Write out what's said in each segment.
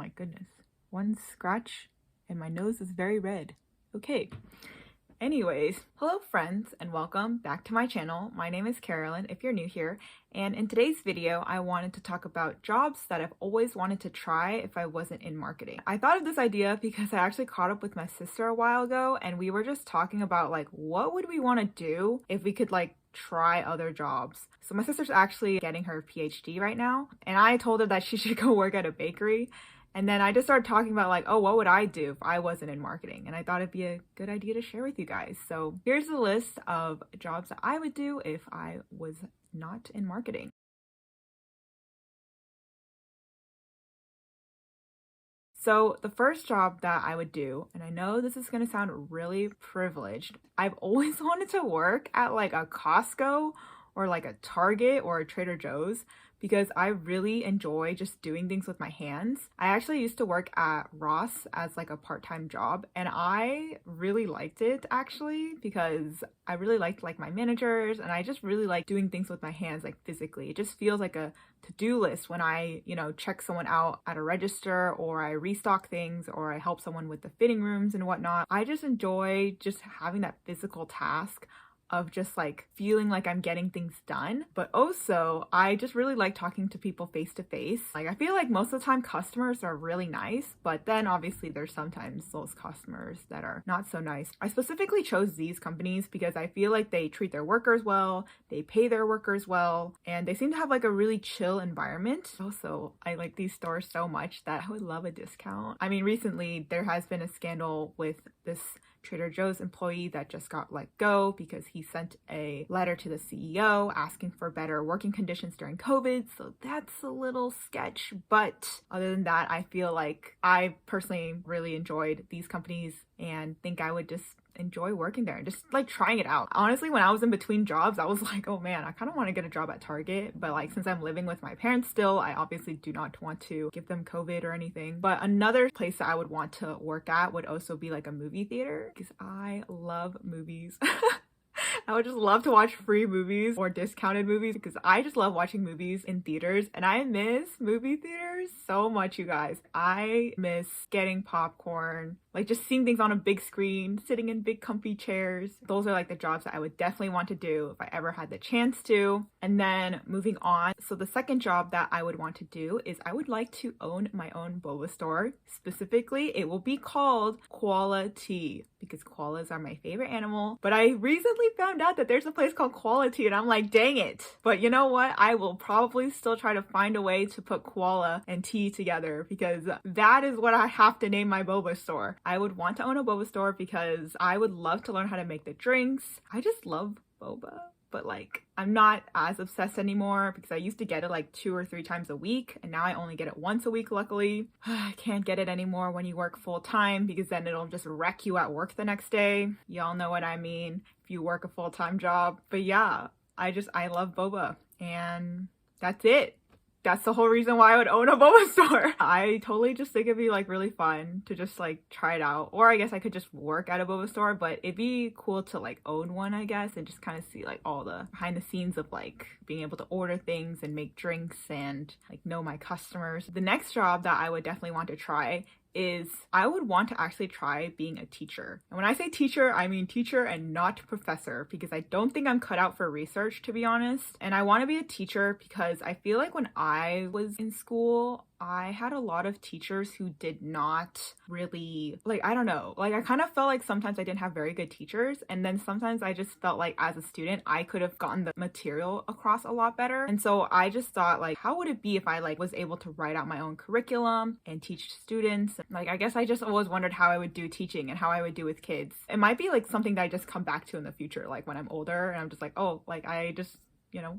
my goodness. One scratch and my nose is very red. Okay. Anyways, hello friends and welcome back to my channel. My name is Carolyn if you're new here, and in today's video I wanted to talk about jobs that I've always wanted to try if I wasn't in marketing. I thought of this idea because I actually caught up with my sister a while ago and we were just talking about like what would we want to do if we could like try other jobs. So my sister's actually getting her PhD right now and I told her that she should go work at a bakery. And then I just started talking about like, oh, what would I do if I wasn't in marketing? And I thought it'd be a good idea to share with you guys. So here's the list of jobs that I would do if I was not in marketing. So the first job that I would do, and I know this is going to sound really privileged, I've always wanted to work at like a Costco or like a Target or a Trader Joe's because I really enjoy just doing things with my hands. I actually used to work at Ross as like a part-time job and I really liked it actually because I really liked like my managers and I just really like doing things with my hands like physically. It just feels like a to-do list when I, check someone out at a register or I restock things or I help someone with the fitting rooms and whatnot. I just enjoy just having that physical task of just like feeling like I'm getting things done, but also I just really like talking to people face to face. Like I feel like most of the time customers are really nice, but then obviously there's sometimes those customers that are not so nice. I specifically chose these companies because I feel like they treat their workers well, they pay their workers well, and they seem to have like a really chill environment. Also, I like these stores so much that I would love a discount. I mean, recently there has been a scandal with this Trader Joe's employee that just got let go because he sent a letter to the CEO asking for better working conditions during COVID. So that's a little sketch. But other than that, I feel like I personally really enjoyed these companies and think I would just enjoy working there and just like trying it out. Honestly, when I was in between jobs, I was like, oh man, I kind of want to get a job at Target, but like since I'm living with my parents still, I obviously do not want to give them COVID or anything. But another place that I would want to work at would also be like a movie theater because I love movies. I would just love to watch free movies or discounted movies because I just love watching movies in theaters and I miss movie theaters so much, you guys. I miss getting popcorn, like just seeing things on a big screen, sitting in big comfy chairs. Those are like the jobs that I would definitely want to do if I ever had the chance to. And then moving on, so the second job that I would want to do is I would like to own my own boba store. Specifically, it will be called Koala Tea because koalas are my favorite animal. But I recently found out that there's a place called Koala Tea and I'm like, dang it. But you know what? I will probably still try to find a way to put koala and tea together because that is what I have to name my boba store. I would want to own a boba store because I would love to learn how to make the drinks. I just love boba. But like I'm not as obsessed anymore because I used to get it like 2 or 3 times a week and now I only get it once a week luckily. I can't get it anymore when you work full time because then it'll just wreck you at work the next day. Y'all know what I mean if you work a full-time job. But yeah, I love boba and that's it. That's the whole reason why I would own a boba store. I totally just think it'd be like really fun to just like try it out. Or I guess I could just work at a boba store, but it'd be cool to like own one, I guess, and just kind of see like all the behind the scenes of like being able to order things and make drinks and like know my customers. The next job that I would definitely want to try is I would want to actually try being a teacher. And when I say teacher, I mean teacher and not professor because I don't think I'm cut out for research, to be honest. And I want to be a teacher because I feel like when I was in school, I had a lot of teachers who did not really, like, I don't know, like I kind of felt like sometimes I didn't have very good teachers and then sometimes I just felt like as a student I could have gotten the material across a lot better. And so I just thought like how would it be if I like was able to write out my own curriculum and teach students. Like I guess I just always wondered how I would do teaching and how I would do with kids. It might be like something that I just come back to in the future, like when I'm older and I'm just like, oh, like I just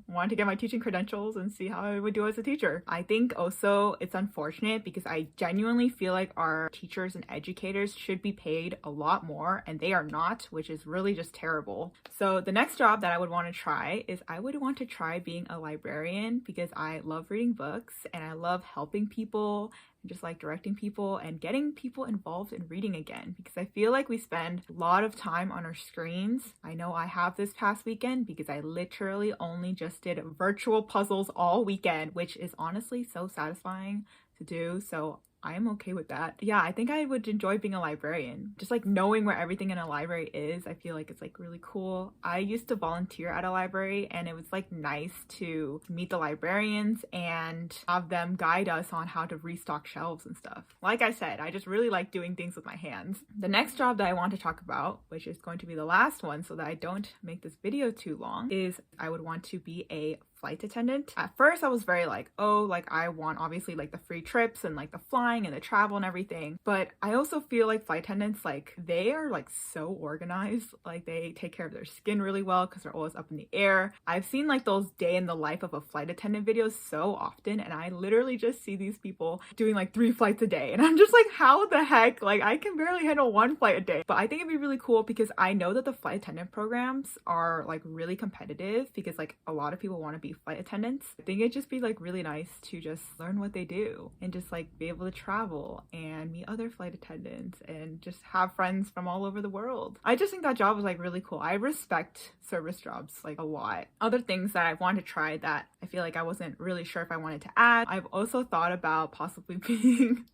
wanted to get my teaching credentials and see how I would do as a teacher. I think also it's unfortunate because I genuinely feel like our teachers and educators should be paid a lot more and they are not, which is really just terrible. So the next job that I would want to try is I would want to try being a librarian because I love reading books and I love helping people just like directing people and getting people involved in reading again, because I feel like we spend a lot of time on our screens. I know I have this past weekend because I literally only just did virtual puzzles all weekend, which is honestly so satisfying to do. So I'm okay with that. Yeah, I think I would enjoy being a librarian. Just like knowing where everything in a library is, I feel like it's like really cool. I used to volunteer at a library, and it was like nice to meet the librarians and have them guide us on how to restock shelves and stuff. Like I said, I just really like doing things with my hands. The next job that I want to talk about, which is going to be the last one so that I don't make this video too long, is I would want to be a flight attendant. At first I was very like, oh, like I want obviously like the free trips and like the flying and the travel and everything, but I also feel like flight attendants, like they are like so organized. Like they take care of their skin really well because they're always up in the air. I've seen like those day in the life of a flight attendant videos so often, and I literally just see these people doing like 3 flights a day, and I'm just like, how the heck? Like I can barely handle 1 flight a day. But I think it'd be really cool because I know that the flight attendant programs are like really competitive because like a lot of people want to be flight attendants. I think it'd just be like really nice to just learn what they do and just like be able to travel and meet other flight attendants and just have friends from all over the world. I just think that job was like really cool. I respect service jobs like a lot. Other things that I want to try that I feel like I wasn't really sure if I wanted to add, I've also thought about possibly being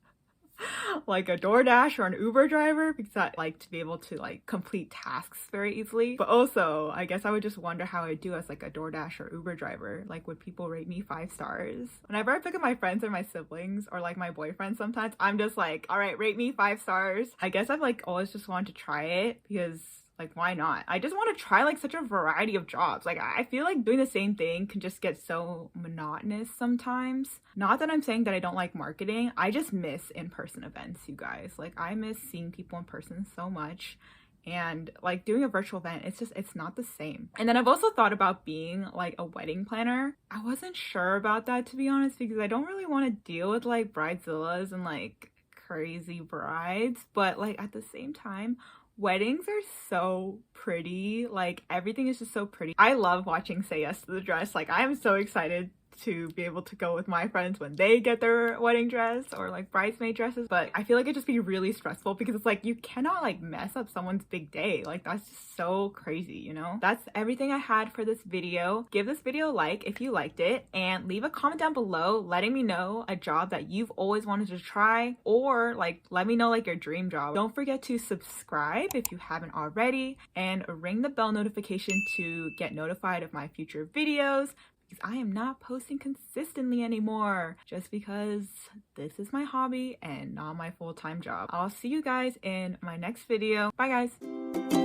like a DoorDash or an Uber driver because I like to be able to like complete tasks very easily. But also, I guess I would just wonder how I'd do as like a DoorDash or Uber driver. Like, would people rate me 5 stars? Whenever I pick up my friends or my siblings or like my boyfriend sometimes, I'm just like, all right, rate me 5 stars. I guess I've like always just wanted to try it because like, why not? I just want to try like such a variety of jobs. Like, I feel like doing the same thing can just get so monotonous sometimes. Not that I'm saying that I don't like marketing. I just miss in-person events, you guys. Like, I miss seeing people in person so much. And like doing a virtual event, it's not the same. And then I've also thought about being like a wedding planner. I wasn't sure about that, to be honest, because I don't really want to deal with like bridezillas and like crazy brides. But like at the same time, weddings are so pretty. Like everything is just so pretty. I love watching Say Yes to the Dress. Like I am so excited to be able to go with my friends when they get their wedding dress or like bridesmaid dresses. But I feel like it just be really stressful because it's like you cannot like mess up someone's big day. Like that's just so crazy, you know? That's everything I had for this video. Give this video a like if you liked it, and leave a comment down below letting me know a job that you've always wanted to try, or like let me know like your dream job. Don't forget to subscribe if you haven't already, and ring the bell notification to get notified of my future videos, because I am not posting consistently anymore just because this is my hobby and not my full-time job. I'll see you guys in my next video. Bye guys.